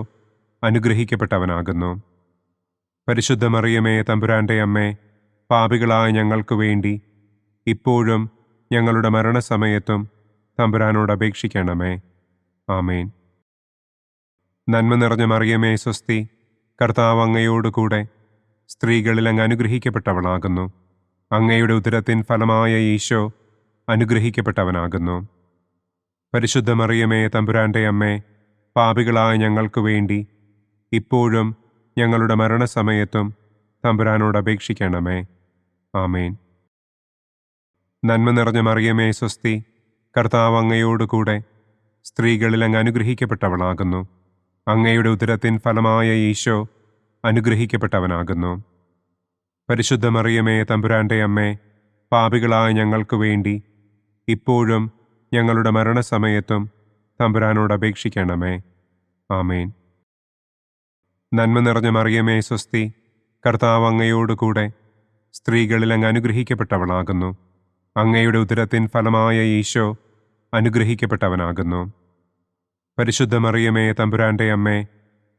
അനുഗ്രഹിക്കപ്പെട്ടവനാകുന്നു. പരിശുദ്ധ മറിയമേ, തമ്പുരാൻ്റെ അമ്മേ, പാപികളായ ഞങ്ങൾക്ക് വേണ്ടി ഇപ്പോഴും ഞങ്ങളുടെ മരണസമയത്തും തമ്പുരാനോട് അപേക്ഷിക്കണമേ. ആമേൻ. നന്മ നിറഞ്ഞ മറിയമേ സ്വസ്തി, കർത്താവ് അങ്ങയോട് കൂടെ സ്ത്രീകളിൽ അങ്ങ് അനുഗ്രഹിക്കപ്പെട്ടവളാകുന്നു. അങ്ങയുടെ ഉദരത്തിൻ ഫലമായ ഈശോ അനുഗ്രഹിക്കപ്പെട്ടവനാകുന്നു. പരിശുദ്ധ മറിയമേ, തമ്പുരാൻ്റെ അമ്മേ, പാപികളായ ഞങ്ങൾക്ക് വേണ്ടി ഇപ്പോഴും ഞങ്ങളുടെ മരണസമയത്തും തമ്പുരാനോട് അപേക്ഷിക്കണമേ. ആമേൻ. നന്മ നിറഞ്ഞ മറിയമേ സ്വസ്തി, കർത്താവ് അങ്ങയോട് കൂടെ സ്ത്രീകളിൽ അങ്ങ് അനുഗ്രഹിക്കപ്പെട്ടവളാകുന്നു. അങ്ങയുടെ ഉദരത്തിൻ ഫലമായ ഈശോ അനുഗ്രഹിക്കപ്പെട്ടവനാകുന്നു. പരിശുദ്ധ മറിയമേ, തമ്പുരാൻ്റെ അമ്മേ, പാപികളായ ഞങ്ങൾക്ക് വേണ്ടി ഇപ്പോഴും ഞങ്ങളുടെ മരണസമയത്തും തമ്പുരാനോട് അപേക്ഷിക്കണമേ. ആമേൻ. നന്മ നിറഞ്ഞ മറിയമേ സ്വസ്തി, കർത്താവ് അങ്ങയോട് കൂടെ സ്ത്രീകളിൽ അങ്ങ് അനുഗ്രഹിക്കപ്പെട്ടവളാകുന്നു. അങ്ങയുടെ ഉദരത്തിൻ ഫലമായ ഈശോ അനുഗ്രഹിക്കപ്പെട്ടവനാകുന്നു. പരിശുദ്ധ മറിയമേ, തമ്പുരാൻ്റെ അമ്മേ,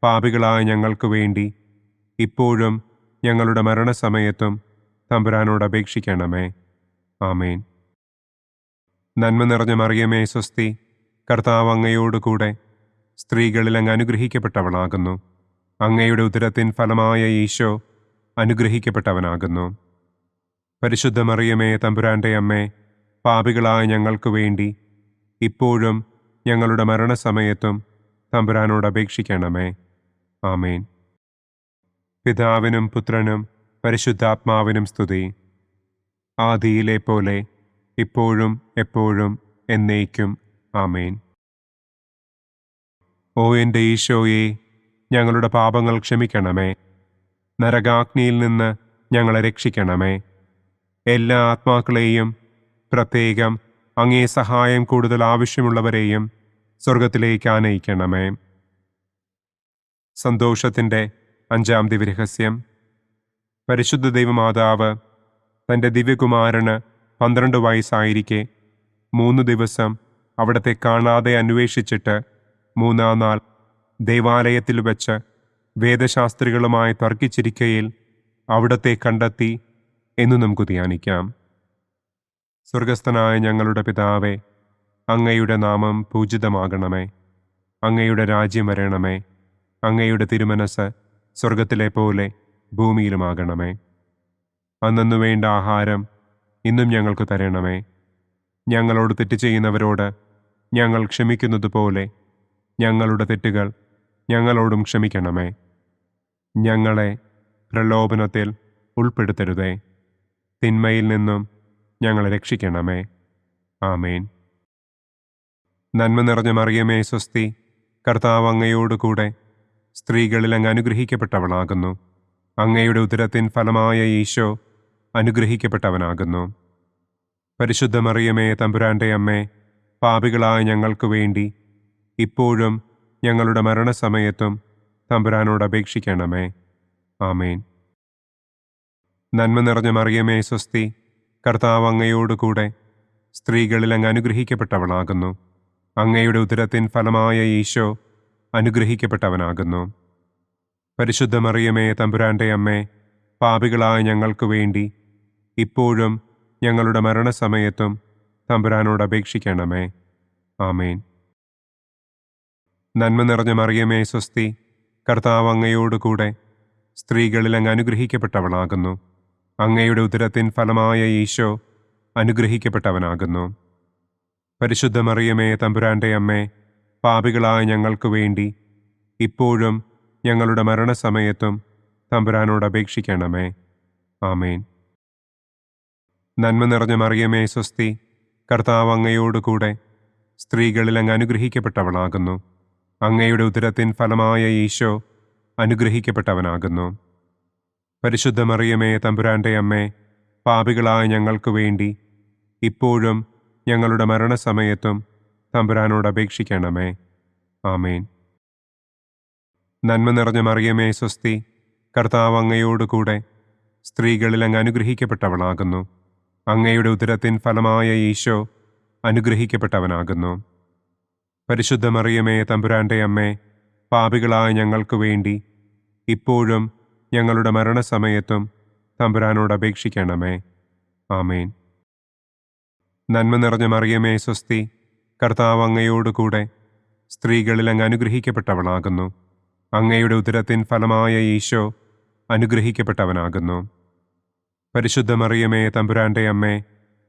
പാപികളായ ഞങ്ങൾക്ക് വേണ്ടി ഇപ്പോഴും ഞങ്ങളുടെ മരണസമയത്തും തമ്പുരാനോട് അപേക്ഷിക്കണമേ. ആമേൻ. നന്മ നിറഞ്ഞ മറിയമേ സ്വസ്തി, കർത്താവ് അങ്ങയോട് കൂടെ സ്ത്രീകളിൽ അങ്ങ് അനുഗ്രഹിക്കപ്പെട്ടവളാകുന്നു. അങ്ങയുടെ ഉദരത്തിൻ ഫലമായ ഈശോ അനുഗ്രഹിക്കപ്പെട്ടവനാകുന്നു. പരിശുദ്ധ മറിയമേ, തമ്പുരാന്റെ അമ്മേ, പാപികളായ ഞങ്ങൾക്ക് വേണ്ടി ഇപ്പോഴും ഞങ്ങളുടെ മരണസമയത്തും തമ്പുരാനോട് അപേക്ഷിക്കണമേ. ആമേൻ. പിതാവിനും പുത്രനും പരിശുദ്ധാത്മാവിനും സ്തുതി. ആദിയിലെ പോലെ ഇപ്പോഴും എപ്പോഴും എന്നേക്കും. ആമേൻ. ഓ എൻ്റെ ഈശോയെ, ഞങ്ങളുടെ പാപങ്ങൾ ക്ഷമിക്കണമേ. നരകാഗ്നിയിൽ നിന്ന് ഞങ്ങളെ രക്ഷിക്കണമേ. എല്ലാ ആത്മാക്കളെയും, പ്രത്യേകം അങ്ങേ സഹായം കൂടുതൽ ആവശ്യമുള്ളവരെയും സ്വർഗത്തിലേക്ക് ആനയിക്കണമേ. സന്തോഷത്തിൻ്റെ 5-ാം ദിവ്യരഹസ്യം. പരിശുദ്ധ ദൈവമാതാവ് തൻ്റെ ദിവ്യകുമാരന് 12 വയസ്സായിരിക്കെ 3 ദിവസം അവിടത്തെ കാണാതെ അന്വേഷിച്ചിട്ട് 3-ാം നാൾ ദേവാലയത്തിൽ വെച്ച് വേദശാസ്ത്രികളുമായി തർക്കിച്ചിരിക്കയിൽ അവിടത്തെ കണ്ടെത്തി എന്ന് നമുക്ക് ധ്യാനിക്കാം. സ്വർഗസ്ഥനായ ഞങ്ങളുടെ പിതാവേ, അങ്ങയുടെ നാമം പൂജിതമാകണമേ. അങ്ങയുടെ രാജ്യം വരണമേ. അങ്ങയുടെ തിരുമനസ് സ്വർഗത്തിലെ പോലെ ഭൂമിയിലുമാകണമേ. അന്നു വേണ്ട ആഹാരം ഇന്നും ഞങ്ങൾക്ക് തരണമേ. ഞങ്ങളോട് തെറ്റ് ചെയ്യുന്നവരോട് ഞങ്ങൾ ക്ഷമിക്കുന്നത് പോലെ ഞങ്ങളുടെ തെറ്റുകൾ ഞങ്ങളോടും ക്ഷമിക്കണമേ. ഞങ്ങളെ പ്രലോഭനത്തിൽ ഉൾപ്പെടുത്തരുതേ. തിന്മയിൽ നിന്നും ഞങ്ങളെ രക്ഷിക്കണമേ. ആമേൻ. നന്മ നിറഞ്ഞ മറിയമേ, സ്വസ്തി. കർത്താവ് അങ്ങയോടുകൂടെ സ്ത്രീകളിൽ അങ്ങ് അനുഗ്രഹിക്കപ്പെട്ടവളാകുന്നു. അങ്ങയുടെ ഉദരത്തിൻ ഫലമായ ഈശോ അനുഗ്രഹിക്കപ്പെട്ടവനാകുന്നു. പരിശുദ്ധ മറിയമേ, തമ്പുരാന്റെ അമ്മേ, പാപികളായ ഞങ്ങൾക്ക് വേണ്ടി ഇപ്പോഴും ഞങ്ങളുടെ മരണസമയത്തും തമ്പുരാനോട് അപേക്ഷിക്കണമേ. ആമേൻ. നന്മ നിറഞ്ഞ മറിയമേ, സ്വസ്തി. കർത്താവ് അങ്ങയോടുകൂടെ സ്ത്രീകളിൽ അങ്ങ് അനുഗ്രഹിക്കപ്പെട്ടവളാകുന്നു. അങ്ങയുടെ ഉദരത്തിൻ ഫലമായ ഈശോ അനുഗ്രഹിക്കപ്പെട്ടവനാകുന്നു. പരിശുദ്ധ മറിയമേ, തമ്പുരാന്റെ അമ്മേ, പാപികളായ ഞങ്ങൾക്ക് വേണ്ടി ഇപ്പോഴും ഞങ്ങളുടെ മരണസമയത്തും തമ്പുരാനോട് അപേക്ഷിക്കണമേ. ആമേൻ. നന്മ നിറഞ്ഞ മറിയമേ, സ്വസ്തി. കർത്താവ് അങ്ങയോടുകൂടെ സ്ത്രീകളിൽ അങ്ങ് അനുഗ്രഹിക്കപ്പെട്ടവളാകുന്നു. അങ്ങയുടെ ഉദരത്തിൻ ഫലമായ ഈശോ അനുഗ്രഹിക്കപ്പെട്ടവനാകുന്നു. പരിശുദ്ധ മറിയമേ, തമ്പുരാന്റെ അമ്മേ, പാപികളായ ഞങ്ങൾക്ക് വേണ്ടി ഇപ്പോഴും ഞങ്ങളുടെ മരണസമയത്തും തമ്പുരാനോട് അപേക്ഷിക്കണമേ. ആമേൻ. നന്മ നിറഞ്ഞ മറിയമേ, സ്വസ്തി. കർത്താവ് അങ്ങയോടുകൂടെ സ്ത്രീകളിൽ അങ്ങ് അനുഗ്രഹിക്കപ്പെട്ടവളാകുന്നു. അങ്ങയുടെ ഉദരത്തിൻ ഫലമായ ഈശോ അനുഗ്രഹിക്കപ്പെട്ടവനാകുന്നു. പരിശുദ്ധ മറിയമേ, തമ്പുരാന്റെ അമ്മേ, പാപികളായ ഞങ്ങൾക്ക് വേണ്ടി ഇപ്പോഴും ഞങ്ങളുടെ മരണസമയത്തും തമ്പുരാനോട് അപേക്ഷിക്കണമേ. ആമേൻ. നന്മ നിറഞ്ഞ മറിയമേ, സ്വസ്തി. കർത്താവ് അങ്ങയോടുകൂടെ സ്ത്രീകളിൽ അങ്ങ് അനുഗ്രഹിക്കപ്പെട്ടവളാകുന്നു. അങ്ങയുടെ ഉദരത്തിൻ ഫലമായ ഈശോ അനുഗ്രഹിക്കപ്പെട്ടവനാകുന്നു. പരിശുദ്ധ മറിയമേ, തമ്പുരാന്റെ അമ്മേ, പാപികളായ ഞങ്ങൾക്ക് വേണ്ടി ഇപ്പോഴും ഞങ്ങളുടെ മരണസമയത്തും തമ്പുരാനോട് അപേക്ഷിക്കണമേ. ആമേൻ. നന്മ നിറഞ്ഞ മറിയമേ, സ്വസ്തി. കർത്താവ് അങ്ങയോടുകൂടെ സ്ത്രീകളിൽ അങ്ങ് അനുഗ്രഹിക്കപ്പെട്ടവളാകുന്നു. അങ്ങയുടെ ഉദരത്തിൻ ഫലമായ ഈശോ അനുഗ്രഹിക്കപ്പെട്ടവനാകുന്നു. പരിശുദ്ധ മറിയമേ, തമ്പുരാന്റെ അമ്മേ,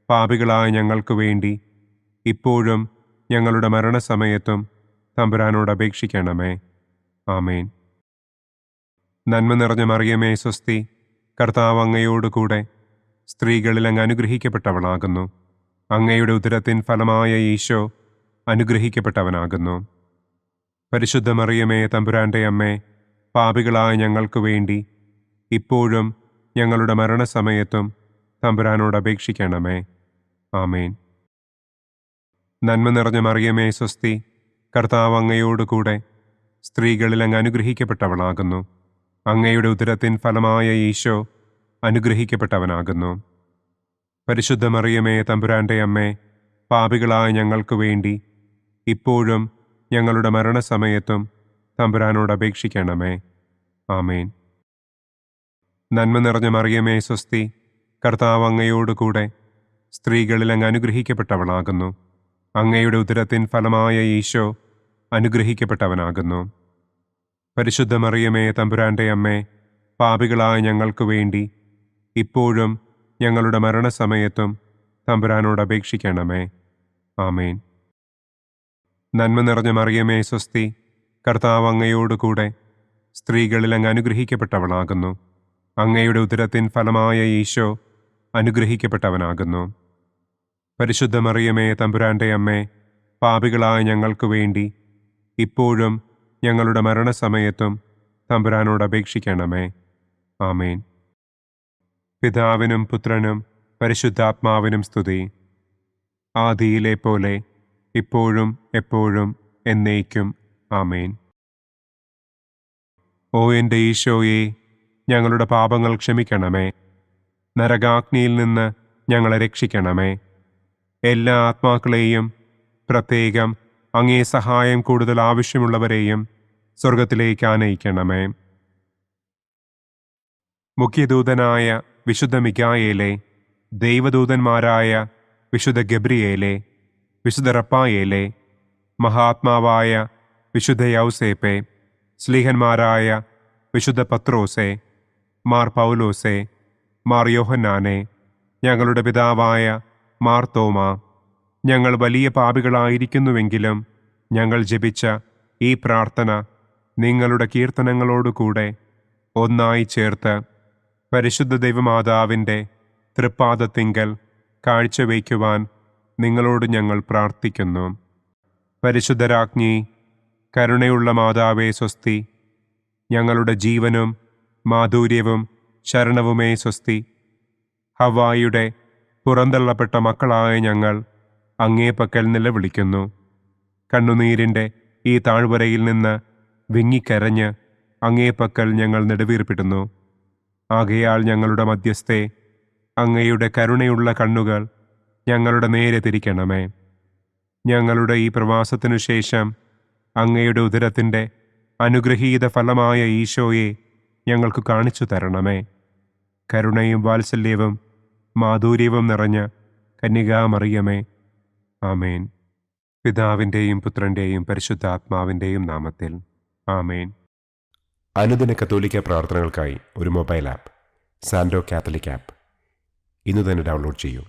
പാപികളായ ഞങ്ങൾക്ക് വേണ്ടി ഇപ്പോഴും ഞങ്ങളുടെ മരണസമയത്തും തമ്പുരാനോട് അപേക്ഷിക്കണമേ. ആമേൻ. നന്മ നിറഞ്ഞ മറിയമേ, സ്വസ്തി. കർത്താവ് അങ്ങയോടുകൂടെ സ്ത്രീകളിൽ അങ്ങ് അനുഗ്രഹിക്കപ്പെട്ടവളാകുന്നു. അങ്ങയുടെ ഉദരത്തിൻ ഫലമായ ഈശോ അനുഗ്രഹിക്കപ്പെട്ടവനാകുന്നു. പരിശുദ്ധ മറിയമേ, തമ്പുരാന്റെ അമ്മേ, പാപികളായ ഞങ്ങൾക്ക് വേണ്ടി ഇപ്പോഴും ഞങ്ങളുടെ മരണസമയത്തും തമ്പുരാനോട് അപേക്ഷിക്കണമേ. ആമേൻ. നന്മ നിറഞ്ഞ മറിയമേ, സ്വസ്തി. കർത്താവ് അങ്ങയോടുകൂടെ സ്ത്രീകളിൽ അങ്ങ് അനുഗ്രഹിക്കപ്പെട്ടവളാകുന്നു. അങ്ങയുടെ ഉദരത്തിൻ ഫലമായ ഈശോ അനുഗ്രഹിക്കപ്പെട്ടവനാകുന്നു. പരിശുദ്ധ മറിയമേ, തമ്പുരാന്റെ അമ്മേ, പാപികളായ ഞങ്ങൾക്ക് വേണ്ടി ഇപ്പോഴും ഞങ്ങളുടെ മരണസമയത്തും തമ്പുരാനോട് അപേക്ഷിക്കണമേ. ആമേൻ. നന്മ നിറഞ്ഞ മറിയമേ, സ്വസ്തി. കർത്താവ് അങ്ങയോടുകൂടെ സ്ത്രീകളിൽ അങ്ങ് അനുഗ്രഹിക്കപ്പെട്ടവളാകുന്നു. അങ്ങയുടെ ഉദരത്തിൻ ഫലമായ ഈശോ അനുഗ്രഹിക്കപ്പെട്ടവനാകുന്നു. പരിശുദ്ധ മറിയമേ തമ്പുരാന്റെ അമ്മേ, പാപികളായ ഞങ്ങൾക്ക് വേണ്ടി ഇപ്പോഴും ഞങ്ങളുടെ മരണസമയത്തും തമ്പുരാനോട് അപേക്ഷിക്കണമേ. ആമേൻ. നന്മ നിറഞ്ഞ മറിയമേ സ്വസ്തി, കർത്താവ് അങ്ങയോടുകൂടെ സ്ത്രീകളിൽ അങ്ങ് അനുഗ്രഹിക്കപ്പെട്ടവളാകുന്നു. അങ്ങയുടെ ഉദരത്തിൻ ഫലമായ ഈശോ അനുഗ്രഹിക്കപ്പെട്ടവനാകുന്നു. പരിശുദ്ധ മറിയമേ തമ്പുരാന്റെ അമ്മേ, പാപികളായ ഞങ്ങൾക്ക് വേണ്ടി ഇപ്പോഴും ഞങ്ങളുടെ മരണസമയത്തും തമ്പുരാനോട് അപേക്ഷിക്കണമേ. ആമേൻ. പിതാവിനും പുത്രനും പരിശുദ്ധാത്മാവിനും സ്തുതി. ആദിയിലെ പോലെ ഇപ്പോഴും എപ്പോഴും എന്നേക്കും. ആമേൻ. ഓ എൻ്റെ ഈശോയെ, ഞങ്ങളുടെ പാപങ്ങൾ ക്ഷമിക്കണമേ. നരകാഗ്നിയിൽ നിന്ന് ഞങ്ങളെ രക്ഷിക്കണമേ. എല്ലാ ആത്മാക്കളെയും, പ്രത്യേകം അങ്ങേ സഹായം കൂടുതൽ ആവശ്യമുള്ളവരെയും സ്വർഗത്തിലേക്ക് ആനയിക്കണമേ. മുഖ്യദൂതനായ വിശുദ്ധ മിഖായേലേ, ദൈവദൂതന്മാരായ വിശുദ്ധ ഗബ്രിയേലേ, വിശുദ്ധ റപ്പായേലേ, മഹാത്മാവായ വിശുദ്ധ യൗസേപ്പേ, സ്ലീഹന്മാരായ വിശുദ്ധ പത്രോസേ, മാർ പൗലോസേ, മാർ യോഹന്നാനെ, ഞങ്ങളുടെ പിതാവായ മാർ തോമാ, ഞങ്ങൾ വലിയ പാപികളായിരിക്കുന്നുവെങ്കിലും ഞങ്ങൾ ജപിച്ച ഈ പ്രാർത്ഥന നിങ്ങളുടെ കീർത്തനങ്ങളോടുകൂടെ ഒന്നായി ചേർത്ത് പരിശുദ്ധ ദൈവമാതാവിൻ്റെ തൃപ്പാദത്തിങ്കൽ കാഴ്ചവയ്ക്കുവാൻ നിങ്ങളോട് ഞങ്ങൾ പ്രാർത്ഥിക്കുന്നു. പരിശുദ്ധരാജ്ഞി, കരുണയുള്ള മാതാവേ സ്വസ്തി, ഞങ്ങളുടെ ജീവനും മാധുര്യവും ശരണവുമേ സ്വസ്തി. ഹവ്വായുടെ പുറന്തള്ളപ്പെട്ട മക്കളായ ഞങ്ങൾ അങ്ങേപ്പക്കൽ നിലവിളിക്കുന്നു. കണ്ണുനീരിൻ്റെ ഈ താഴ്വരയിൽ നിന്ന് വിങ്ങിക്കരഞ്ഞ് അങ്ങേപ്പക്കൽ ഞങ്ങൾ നെടുവീർപ്പിടുന്നു. ആകയാൽ ഞങ്ങളുടെ മധ്യസ്ഥേ, അങ്ങയുടെ കരുണയുള്ള കണ്ണുകൾ ഞങ്ങളുടെ നേരെ തിരിക്കണമേ. ഞങ്ങളുടെ ഈ പ്രവാസത്തിനു ശേഷം അങ്ങയുടെ ഉദരത്തിൻ്റെ അനുഗ്രഹീത ഫലമായ ഈശോയെ ഞങ്ങൾക്ക് കാണിച്ചു തരണമേ. കരുണയും വാത്സല്യവും മാധുര്യവും നിറഞ്ഞ കന്യകാമറിയമേ. ആമേൻ. പിതാവിൻ്റെയും പുത്രൻ്റെയും പരിശുദ്ധാത്മാവിൻ്റെയും നാമത്തിൽ. ആമേൻ. അനുദിന കത്തോലിക്ക പ്രാർത്ഥനകൾക്കായി ഒരു മൊബൈൽ ആപ്പ്, സാൻഡോ കാത്തലിക് ആപ്പ്, ഇന്ന് തന്നെ ഡൗൺലോഡ് ചെയ്യൂ.